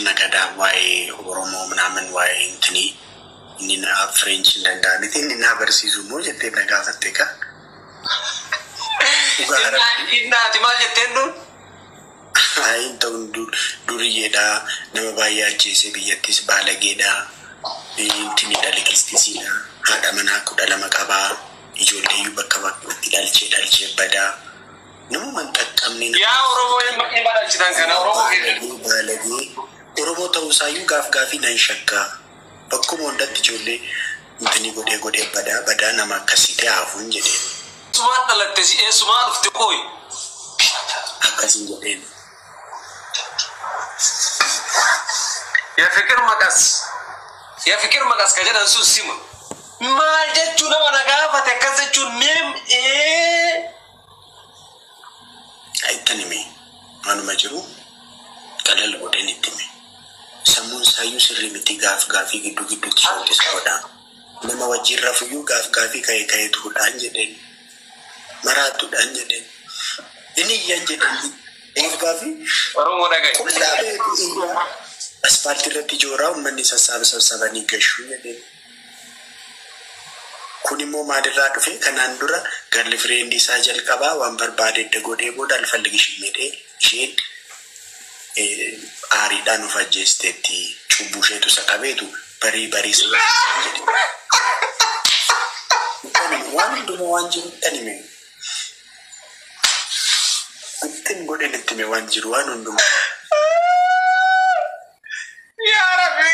Nagada waa'ee Oromoo ምናምን waa'ee እንትኒ inni na French danda'anitti inni na barsiisu moo jettee na gaafatte ka Innaati maal jetteen dun? Ayin ta'uun duriyyeedha nama baay'ee ajjeese biyyattis baalageedha intini dhalekistisiidha haadha manaa 12 qabaa ijoolleeyyuu bakka bakkatti dhalchee badaa nama manxaqqamni yaa Oromoo hin badalchitan kana Oromoo baalagee Oromoo ta'uu isaayyuu gaafii nan shakkaa bakkuma hundatti ijoollee intini godhee badaa nama akkasitti haafuun jedheen. Sumaan dhalatte si eessumaa dhufte qooyi. Akkasiin jedheen. Yaa fikir maqas ka jedhan sun sima. Maal jechuu nama na gaafate akkas jechuun meem Aitan hime manuma jiru qalal godheen itti hime. Sammuun isaayyuu sirrii miti gaafii gidduutti shooqisa godhaa. Nama wajjin rafuyyuu gaafii ka'eetu godhaan jedheen. Maraatuudhaan jedheen. Inni iyyaan jedheen gaafii. Oromoo dhagaye. Asfaaltii irratti jooraa uummanni sassabanii gashuu jedheen. Kun immoo maalirraa dhufe kanaan dura galli fireendii isaa jalqabaa waan barbaade edda godhee booda alfalligi shimedhee isheen aariidhaan of ajjeesteetti cubbuu isheetu isa qabeetu barii waan hundumaa waan jiru tanime ittiin godhen itti hime waan jiru waan hundumaa. Yaa Rabbi.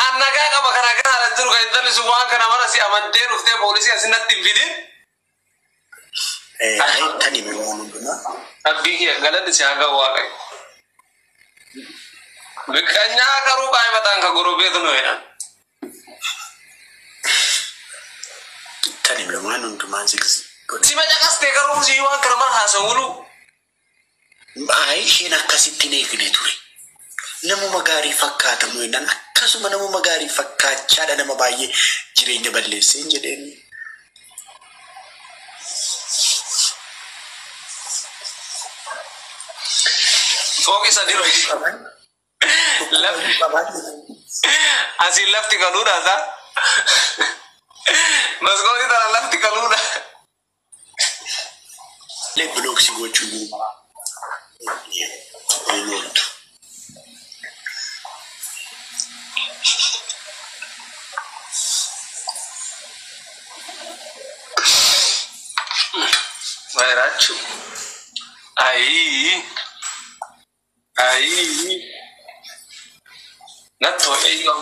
Annagaa qaba kana haala jiru kan intalli sun waan kana mara si amantee dhuftee poolisii asinatti hin fidin. Tanime waan hundumaa. Abbii kiyya galanni si haga waaqayyo. Biqilaa garuu qaaymataan ka gorobeetu nu jedhan. Tanime waan hundumaa zigzi. Si macaqastee garuu si waan kana mara haasawulu. Isheen akkasitti hin eegne ture. Namuma gaarii fakkaatamu jennaan akkasuma namuma gaarii fakkaachaadha nama baay'ee jireenya balleesseen jedheen. Fooqi sadi Asii lafti kaluudha isaa. Maskooti tana lafti kaluudha. Bilooksii gochuun ooltu. Bayrachu. Ai. Nato eyo.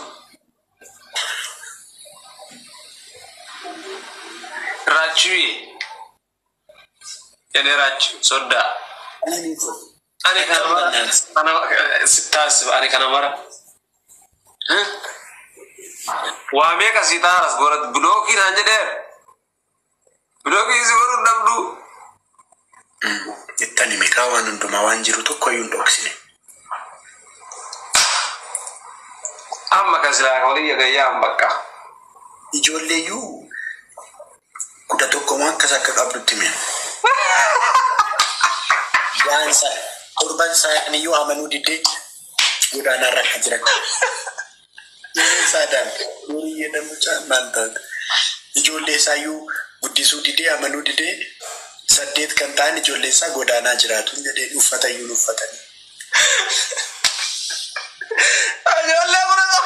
Rachu. Ene rachu soda. Ani kana mara. Waame ka sitaras gorat bloki nanje der. Bloki isi goru namdu. Ittani mikawan hundumaa waan jiru tokko iyyuu dhoksine. Amma kasila kawli yagayaan bakka. Ijoolleeyyuu 11 waan akka qabdutti mee. Yaansa urban isaaniyyuu amanuu didee godaanaa rakka jiran. Saadaan durii jedhamu maal taate ijoollee isaayyuu guddisuu didee amanuu didee 8 kan ta'an ijoollee isaa godaanaa jiraatu jedhee uffata iyyuu uffatanii. Ijoollee muraasa.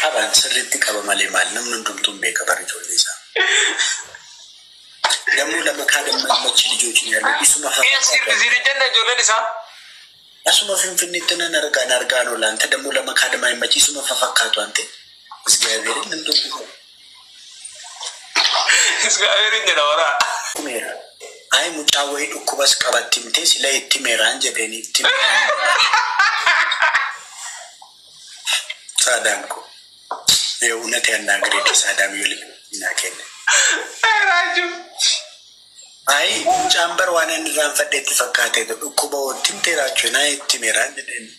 Qaban sirriitti qaba malee maal namni hundumtuun beeka bara ijoollee isaa. Namni lama kaadammaa machi ijootiin yaalu isuma Sirri jenna ijoolleen isaa. asuma finfinneetti nan argaan olaanta dammoo lama kaadamaa hin machi isuma fakkaatu ante. Isgaabeerin nan tokko. Isgaabeerin jedha waraa. Meera. Ayi mucaa wayii dhukkubas qabatti mite sila itti meeraan jedhanii itti Saadaan ko. Eewunate annaagireeti saadaan yooli naa kenne. Raaju. Ayi mucaan bar waan inni irraan fadheetti fakkaatee dhukkuba wottiin teeraachuu naa itti meeraan jedhanii.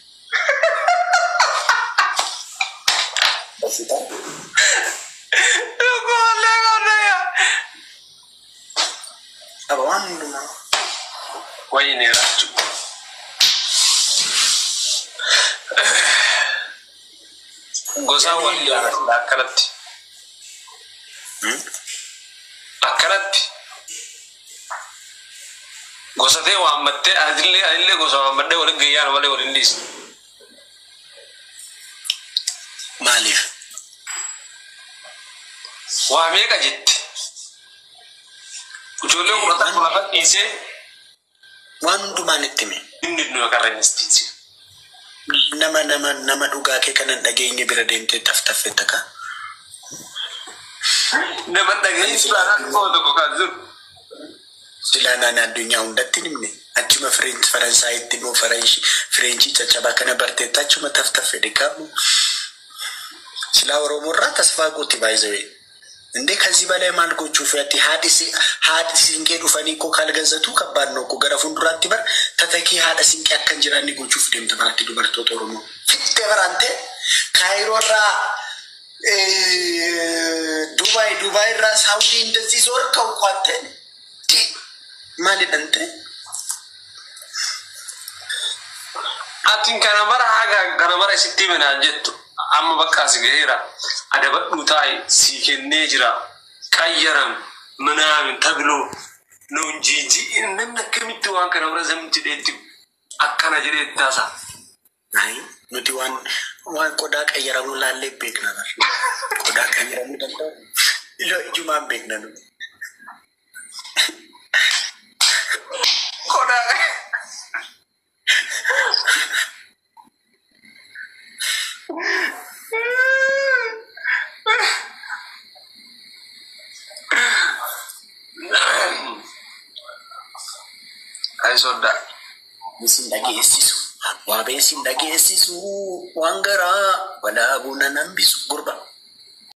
qaba waan hundumaa. Wayne rachu. Gosa wali akkanatti. Akkanatti. Gosa ta'e waan mattee adillee gosa waan maddee waliin gayyaan malee waliin dhiis. Maaliif? Waa meeqa jetti? Ijoollee kudhatan lafa dhiisee waan hundumaan itti hime. inni nu qarranistiiti. Nama dhugaa kee kanan dhageenye bira deemtee taftaffetta ka? Nama dhageenye suuraan tokko kan jiru. Silaanaan addunyaa hundatti himne achuma Faransaayitti immoo Fireenchii caccabaa kana barteetta achuma taftaffedhe kaamu. Silaa Oromoorraa tasfaa gootti baay'isawee. እንዴ ከዚህ በላይ ማልጎቹ ፈቲ ሀዲስ ሲንቄ ዱፈኒ ኮ ካልገዘቱ ከባድ ነው ኮ ገረፉ ዱራቲ በር ተተኪ ሀደ ሲንቄ አከንጅራኒ ጎቹ ፍደም ተባራቲ ዱበርቶ ጦሩሞ ፍቴ በራንቴ ካይሮራ ዱባይ ራ ሳውዲ እንደዚህ ዞር ከውቋተ ማለት እንተ አቲን ከነመራ ሲቲመና ጀቱ amma bakka sigera ada baddu tai sikenne jira qayyaram manam tablo non jiji nan nakamitu wan kana razamti detti akkana jire tasa ai nuti wan koda qayyaramu lalle bekna nar koda qayyaramu danda ilo ijuma bekna nu koda ay soda Sindagi esisu wabe sindagi esisu wangara wala buna nambisu gurba